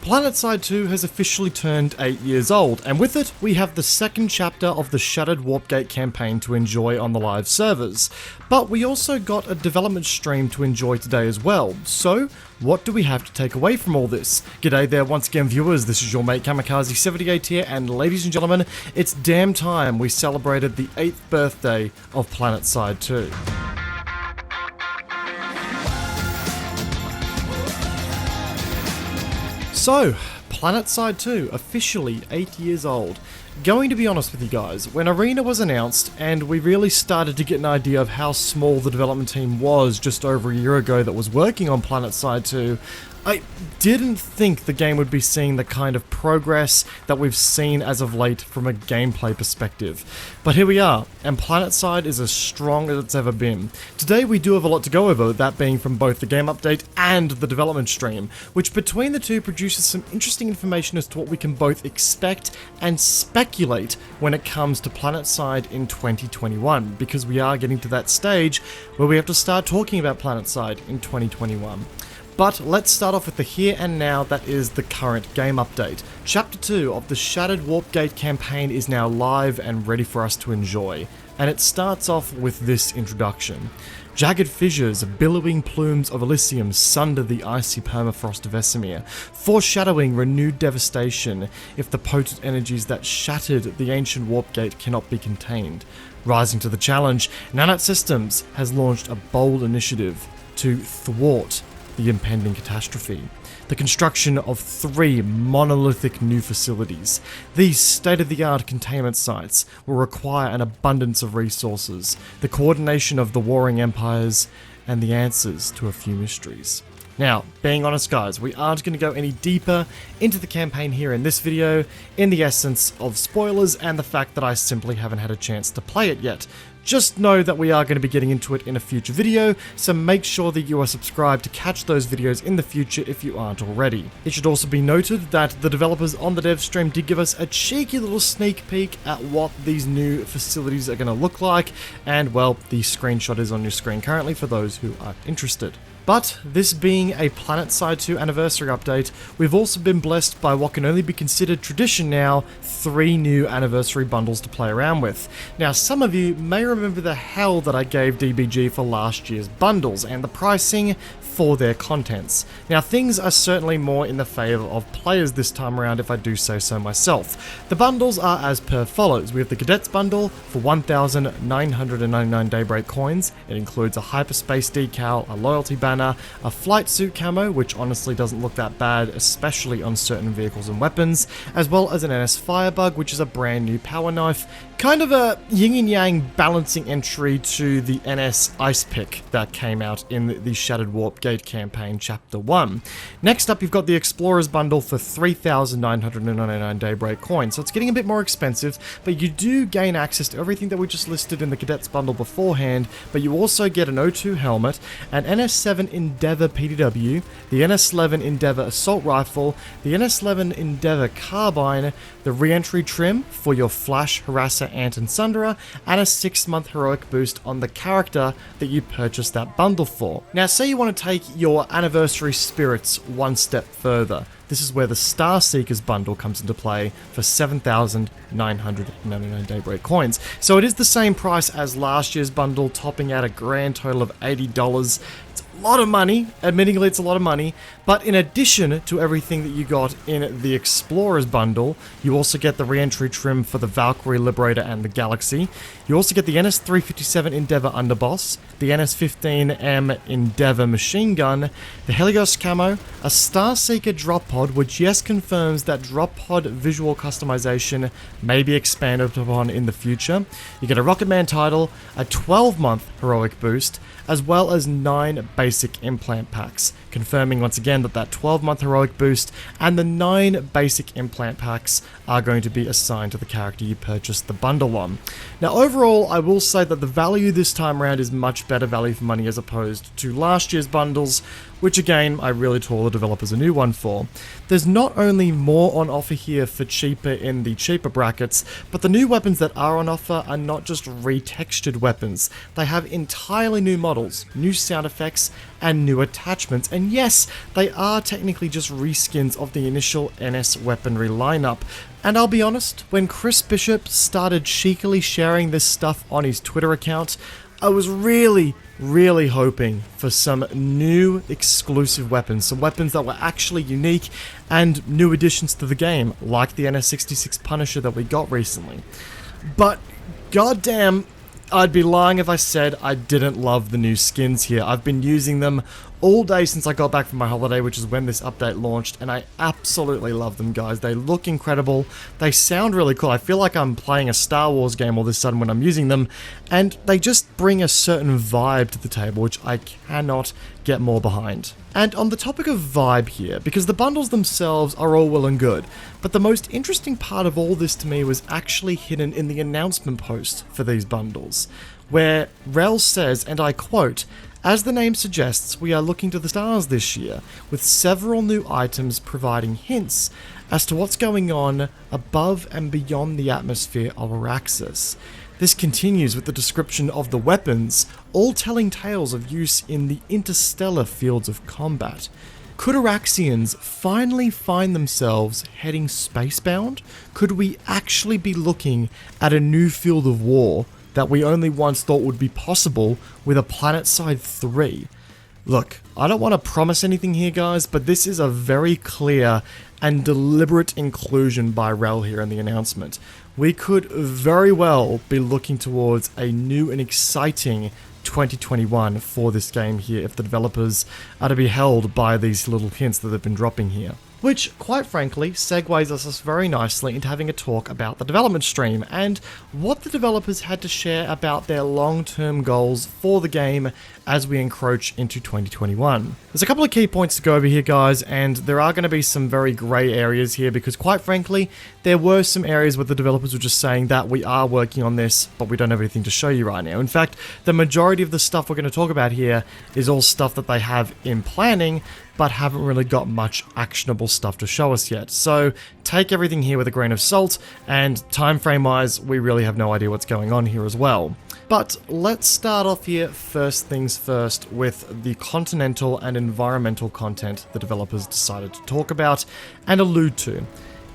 Planetside 2 has officially turned 8 years old, and with it, we have the second chapter of the Shattered Warpgate campaign to enjoy on the live servers. But we also got a development stream to enjoy today as well, so what do we have to take away from all this? G'day there once again viewers, this is your mate Kamikaze78 here, and ladies and gentlemen, it's damn time we celebrated the 8th birthday of Planetside 2. So, Planetside 2, officially 8 years old. Going to be honest with you guys, when Arena was announced and we really started to get an idea of how small the development team was just over a year ago that was working on Planetside 2, I didn't think the game would be seeing the kind of progress that we've seen as of late from a gameplay perspective. But here we are, and Planetside is as strong as it's ever been. Today we do have a lot to go over, that being from both the game update and the development stream, which between the two produces some interesting information as to what we can both expect and speculate when it comes to Planetside in 2021, because we are getting to that stage where we have to start talking about Planetside in 2021. But let's start off with the here and now, that is the current game update. Chapter 2 of the Shattered Warpgate campaign is now live and ready for us to enjoy, and it starts off with this introduction. Jagged fissures, billowing plumes of Elysium sunder the icy permafrost of Vesemir, foreshadowing renewed devastation if the potent energies that shattered the ancient Warpgate cannot be contained. Rising to the challenge, Nanite Systems has launched a bold initiative to thwart the impending catastrophe. The construction of 3 monolithic new facilities. These state-of-the-art containment sites will require an abundance of resources, the coordination of the warring empires, and the answers to a few mysteries. Now, being honest guys, we aren't going to go any deeper into the campaign here in this video, in the essence of spoilers and the fact that I simply haven't had a chance to play it yet. Just know that we are going to be getting into it in a future video, so make sure that you are subscribed to catch those videos in the future if you aren't already. It should also be noted that the developers on the dev stream did give us a cheeky little sneak peek at what these new facilities are going to look like, and well, the screenshot is on your screen currently for those who are interested. But this being a Planetside 2 anniversary update, we've also been blessed by what can only be considered tradition now, 3 new anniversary bundles to play around with. Now, some of you may remember the hell that I gave DBG for last year's bundles and the pricing for their contents. Now, things are certainly more in the favour of players this time around, if I do say so myself. The bundles are as per follows. We have the Cadets bundle for 1,999 Daybreak coins. It includes a hyperspace decal, a loyalty banner, a flight suit camo, which honestly doesn't look that bad, especially on certain vehicles and weapons, as well as an NS Firebug, which is a brand new power knife, kind of a yin and yang balancing entry to the NS Ice Pick that came out in the Shattered Warpgate campaign Chapter 1. Next up, you've got the Explorers bundle for 3,999 Daybreak coins, so it's getting a bit more expensive, but you do gain access to everything that we just listed in the Cadets bundle beforehand, but you also get an O2 helmet, an NS7 Endeavour PDW, the NS11 Endeavour Assault Rifle, the NS11 Endeavour Carbine, the re-entry trim for your Flash, Harasser, Ant and Sunderer, and a 6-month heroic boost on the character that you purchased that bundle for. Now, say you want to take your anniversary spirits one step further. This is where the Star Seekers bundle comes into play for 7,999 Daybreak coins. So it is the same price as last year's bundle, topping out a grand total of $80. It's a lot of money, admittingly it's a lot of money, but in addition to everything that you got in the Explorers bundle, you also get the re-entry trim for the Valkyrie Liberator and the Galaxy. You also get the NS357 Endeavour Underboss, the NS15M Endeavour Machine Gun, the Helios camo, a Starseeker drop pod, which yes confirms that drop pod visual customization may be expanded upon in the future. You get a Rocketman title, a 12-month heroic boost, as well as 9 basic implant packs, confirming once again that that 12-month heroic boost and the 9 basic implant packs are going to be assigned to the character you purchased the bundle on. Now overall, I will say that the value this time around is much better value for money as opposed to last year's bundles, which again, I really tore the developers a new one for. There's not only more on offer here for cheaper in the cheaper brackets, but the new weapons that are on offer are not just retextured weapons. They have entirely new models, new sound effects, and new attachments. And yes, they are technically just reskins of the initial NS weaponry lineup. And I'll be honest, when Chris Bishop started cheekily sharing this stuff on his Twitter account, I was really hoping for some new exclusive weapons, some weapons that were actually unique and new additions to the game, like the NS66 Punisher that we got recently. But goddamn, I'd be lying if I said I didn't love the new skins here. I've been using them all day since I got back from my holiday, which is when this update launched, and I absolutely love them, guys. They look incredible, they sound really cool. I feel like I'm playing a Star Wars game all of a sudden when I'm using them, and they just bring a certain vibe to the table, which I cannot get more behind. And on the topic of vibe here, because the bundles themselves are all well and good, but the most interesting part of all this to me was actually hidden in the announcement post for these bundles, where Rel says, and I quote, "As the name suggests, we are looking to the stars this year, with several new items providing hints as to what's going on above and beyond the atmosphere of Araxis." This continues with the description of the weapons, all telling tales of use in the interstellar fields of combat. Could Araxians finally find themselves heading spacebound? Could we actually be looking at a new field of war that we only once thought would be possible with a Planetside 3? Look, I don't want to promise anything here, guys, but this is a very clear and deliberate inclusion by Rel here in the announcement. We could very well be looking towards a new and exciting 2021 for this game here if the developers are to be held by these little hints that they've been dropping here. Which, quite frankly, segues us very nicely into having a talk about the development stream and what the developers had to share about their long-term goals for the game as we encroach into 2021. There's a couple of key points to go over here, guys, and there are going to be some very grey areas here because, quite frankly, there were some areas where the developers were just saying that we are working on this, but we don't have anything to show you right now. In fact, the majority of the stuff we're going to talk about here is all stuff that they have in planning, but haven't really got much actionable stuff to show us yet. So take everything here with a grain of salt, and time frame wise, we really have no idea what's going on here as well. But let's start off here, first things first, with the continental and environmental content the developers decided to talk about and allude to.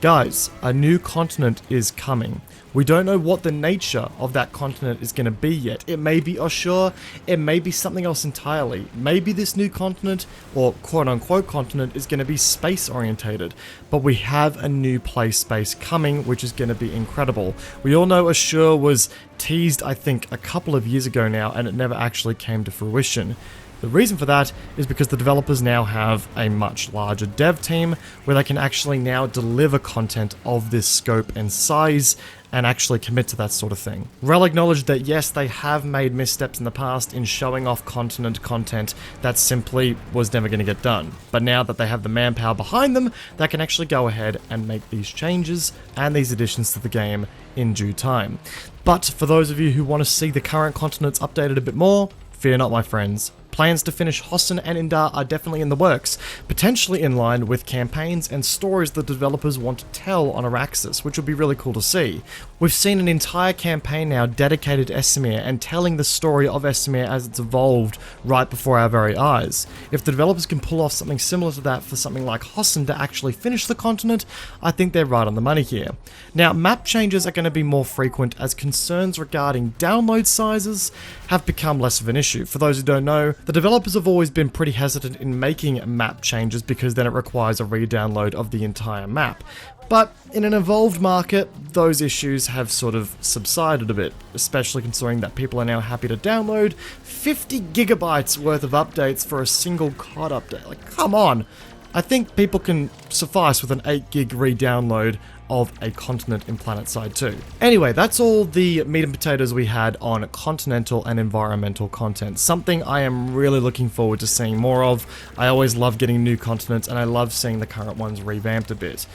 Guys, a new continent is coming. We don't know what the nature of that continent is going to be yet. It may be Ashur, it may be something else entirely. Maybe this new continent, or quote-unquote continent, is going to be space-orientated. But we have a new play space coming, which is going to be incredible. We all know Ashur was teased, I think, a couple of years ago now, and it never actually came to fruition. The reason for that is because the developers now have a much larger dev team where they can actually now deliver content of this scope and size and actually commit to that sort of thing. Rel acknowledged that yes, they have made missteps in the past in showing off continent content that simply was never going to get done. But now that they have the manpower behind them, they can actually go ahead and make these changes and these additions to the game in due time. But for those of you who want to see the current continents updated a bit more, fear not, my friends. Plans to finish Hossin and Indar are definitely in the works, potentially in line with campaigns and stories the developers want to tell on Araxis, which would be really cool to see. We've seen an entire campaign now dedicated to Esamir and telling the story of Esamir as it's evolved right before our very eyes. If the developers can pull off something similar to that for something like Hossin to actually finish the continent, I think they're right on the money here. Now, map changes are going to be more frequent as concerns regarding download sizes have become less of an issue. For those who don't know, the developers have always been pretty hesitant in making map changes because then it requires a re-download of the entire map. But in an evolved market, those issues have sort of subsided a bit, especially considering that people are now happy to download 50 gigabytes worth of updates for a single COD update. Like, come on! I think people can suffice with an 8 gig re-download of a continent in Planetside 2. Anyway, that's all the meat and potatoes we had on continental and environmental content. Something I am really looking forward to seeing more of. I always love getting new continents, and I love seeing the current ones revamped a bit.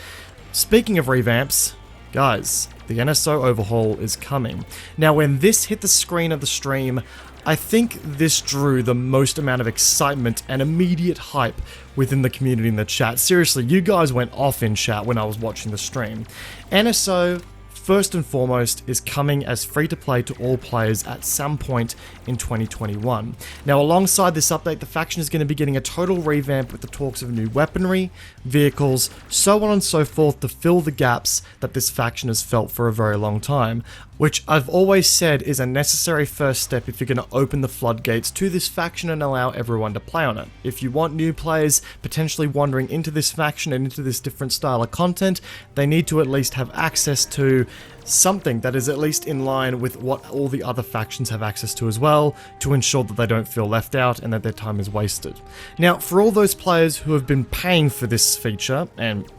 Speaking of revamps, guys, the NSO overhaul is coming. Now, when this hit the screen of the stream, I think this drew the most amount of excitement and immediate hype within the community in the chat. Seriously, you guys went off in chat when I was watching the stream. NSO first and foremost, is coming as free-to-play to all players at some point in 2021. Now, alongside this update, the faction is going to be getting a total revamp with the talks of new weaponry, vehicles, so on and so forth to fill the gaps that this faction has felt for a very long time, which I've always said is a necessary first step if you're going to open the floodgates to this faction and allow everyone to play on it. If you want new players potentially wandering into this faction and into this different style of content, they need to at least have access to something that is at least in line with what all the other factions have access to as well, to ensure that they don't feel left out and that their time is wasted. Now, for all those players who have been paying for this feature and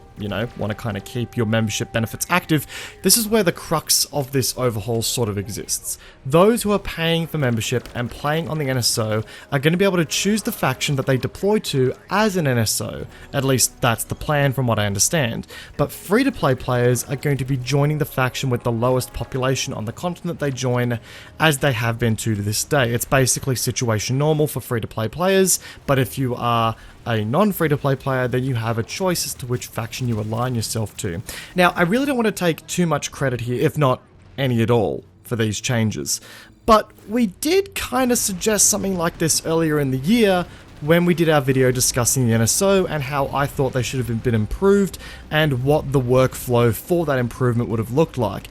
want to kind of keep your membership benefits active, this is where the crux of this overhaul sort of exists. Those who are paying for membership and playing on the NSO are going to be able to choose the faction that they deploy to as an NSO. At least that's the plan from what I understand. But free-to-play players are going to be joining the faction with the lowest population on the continent they join, as they have been to this day. It's basically situation normal for free-to-play players, but if you are a non-free-to-play player, then you have a choice as to which faction you align yourself to. Now, I really don't want to take too much credit here, if not any at all, for these changes. But we did kind of suggest something like this earlier in the year when we did our video discussing the NSO and how I thought they should have been improved and what the workflow for that improvement would have looked like.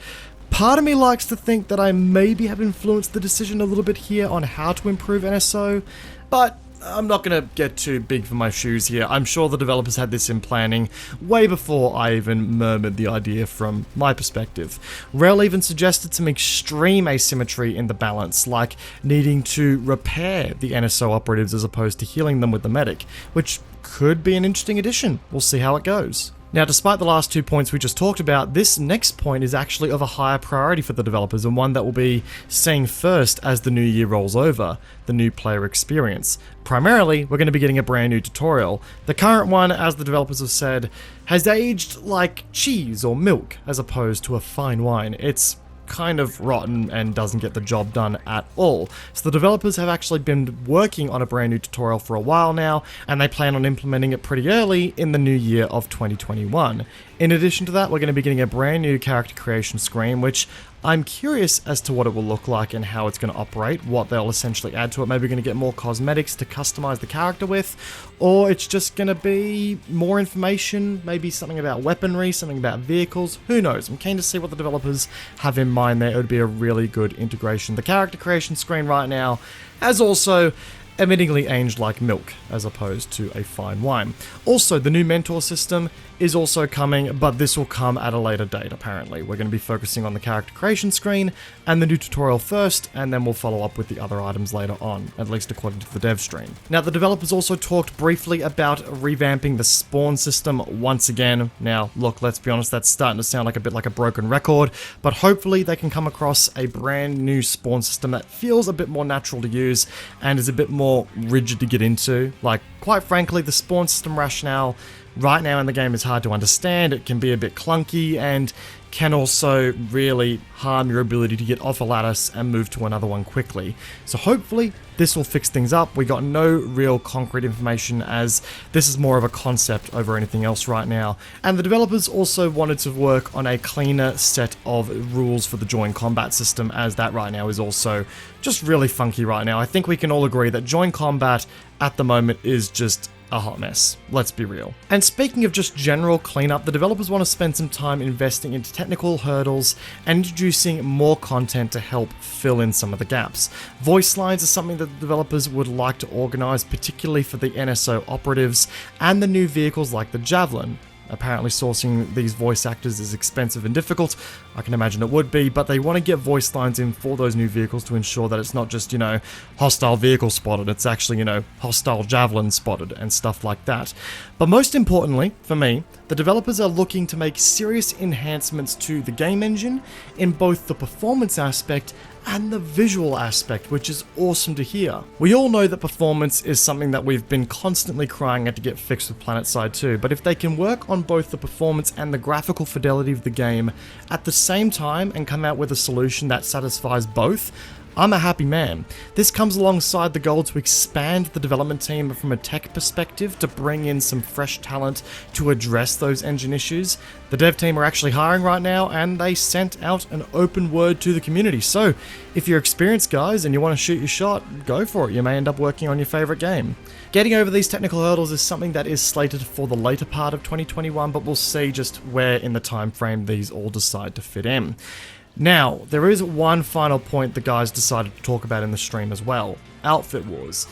Part of me likes to think that I maybe have influenced the decision a little bit here on how to improve NSO, but I'm not going to get too big for my shoes here. I'm sure the developers had this in planning way before I even murmured the idea from my perspective. Rel even suggested some extreme asymmetry in the balance, like needing to repair the NSO operatives as opposed to healing them with the medic, which could be an interesting addition. We'll see how it goes. Now, despite the last 2 points we just talked about, this next point is actually of a higher priority for the developers and one that will be seen first as the new year rolls over, the new player experience. Primarily, we're going to be getting a brand new tutorial. The current one, as the developers have said, has aged like cheese or milk as opposed to a fine wine. It's kind of rotten and doesn't get the job done at all. So the developers have actually been working on a brand new tutorial for a while now, and they plan on implementing it pretty early in the new year of 2021. In addition to that, we're going to be getting a brand new character creation screen, which I'm curious as to what it will look like and how it's going to operate, what they'll essentially add to it. Maybe we're going to get more cosmetics to customize the character with, or it's just going to be more information, maybe something about weaponry, something about vehicles, who knows. I'm keen to see what the developers have in mind there. It would be a really good integration. The character creation screen right now has also admittingly aged like milk as opposed to a fine wine. Also, the new mentor system is also coming, but this will come at a later date apparently. We're going to be focusing on the character creation screen and the new tutorial first, and then we'll follow up with the other items later on, at least according to the dev stream. Now, the developers also talked briefly about revamping the spawn system once again. Now, look, let's be honest, that's starting to sound like a bit like a broken record, but hopefully they can come across a brand new spawn system that feels a bit more natural to use and is a bit more rigid to get into. Like, quite frankly, the spawn system rationale right now in the game is hard to understand. It can be a bit clunky and can also really harm your ability to get off a lattice and move to another one quickly. So hopefully this will fix things up. We got no real concrete information, as this is more of a concept over anything else right now. And the developers also wanted to work on a cleaner set of rules for the join combat system, as that right now is also just really funky right now. I think we can all agree that join combat at the moment is just a hot mess. Let's be real. And speaking of just general cleanup, the developers want to spend some time investing into technical hurdles and introducing more content to help fill in some of the gaps. Voice lines are something that the developers would like to organize, particularly for the NSO operatives and the new vehicles like the Javelin. Apparently sourcing these voice actors is expensive and difficult. I can imagine it would be, but they want to get voice lines in for those new vehicles to ensure that it's not just, hostile vehicle spotted, it's actually, hostile javelin spotted and stuff like that. But most importantly, for me, the developers are looking to make serious enhancements to the game engine in both the performance aspect and the visual aspect, which is awesome to hear. We all know that performance is something that we've been constantly crying out to get fixed with Planetside 2, but if they can work on both the performance and the graphical fidelity of the game at the same time and come out with a solution that satisfies both, I'm a happy man. This comes alongside the goal to expand the development team from a tech perspective to bring in some fresh talent to address those engine issues. The dev team are actually hiring right now, and they sent out an open word to the community. So if you're experienced, guys, and you want to shoot your shot, go for it. You may end up working on your favorite game. Getting over these technical hurdles is something that is slated for the later part of 2021, but we'll see just where in the time frame these all decide to fit in. Now, there is one final point the guys decided to talk about in the stream as well: Outfit Wars.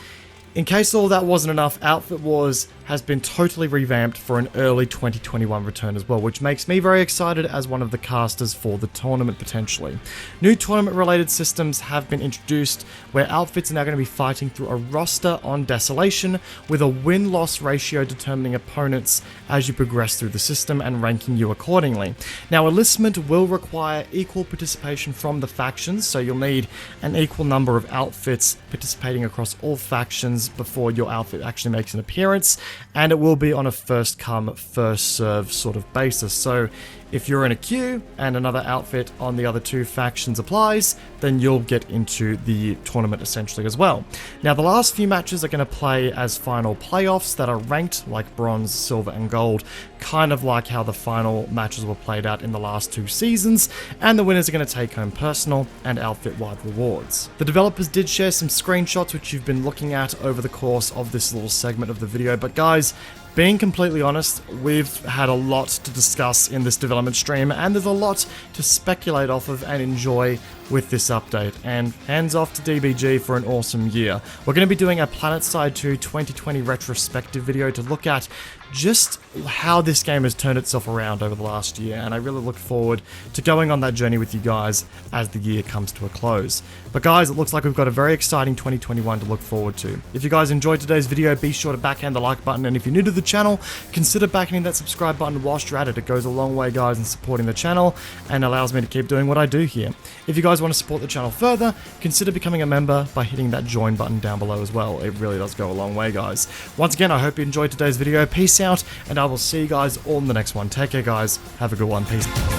In case all that wasn't enough, Outfit Wars has been totally revamped for an early 2021 return as well, which makes me very excited as one of the casters for the tournament potentially. New tournament-related systems have been introduced, where outfits are now going to be fighting through a roster on Desolation, with a win-loss ratio determining opponents as you progress through the system and ranking you accordingly. Now, enlistment will require equal participation from the factions, so you'll need an equal number of outfits participating across all factions before your outfit actually makes an appearance, and it will be on a first come, first serve sort of basis. So if you're in a queue and another outfit on the other two factions applies, then you'll get into the tournament essentially as well. Now, the last few matches are going to play as final playoffs that are ranked like bronze, silver, and gold, kind of like how the final matches were played out in the last two seasons, and the winners are going to take home personal and outfit-wide rewards. The developers did share some screenshots which you've been looking at over the course of this little segment of the video, but guys, being completely honest, we've had a lot to discuss in this development stream, and there's a lot to speculate off of and enjoy with this update. And hands off to DBG for an awesome year. We're going to be doing a Planetside 2 2020 retrospective video to look at just how this game has turned itself around over the last year, and I really look forward to going on that journey with you guys as the year comes to a close. But guys, it looks like we've got a very exciting 2021 to look forward to. If you guys enjoyed today's video, be sure to backhand the like button, and if you're new to the channel, consider backhanding that subscribe button whilst you're at it. It goes a long way, guys, in supporting the channel and allows me to keep doing what I do here. If you guys want to support the channel further, consider becoming a member by hitting that join button down below as well. It really does go a long way, guys. Once again, I hope you enjoyed today's video. Peace out, and I will see you guys all in the next one. Take care, guys. Have a good one. Peace.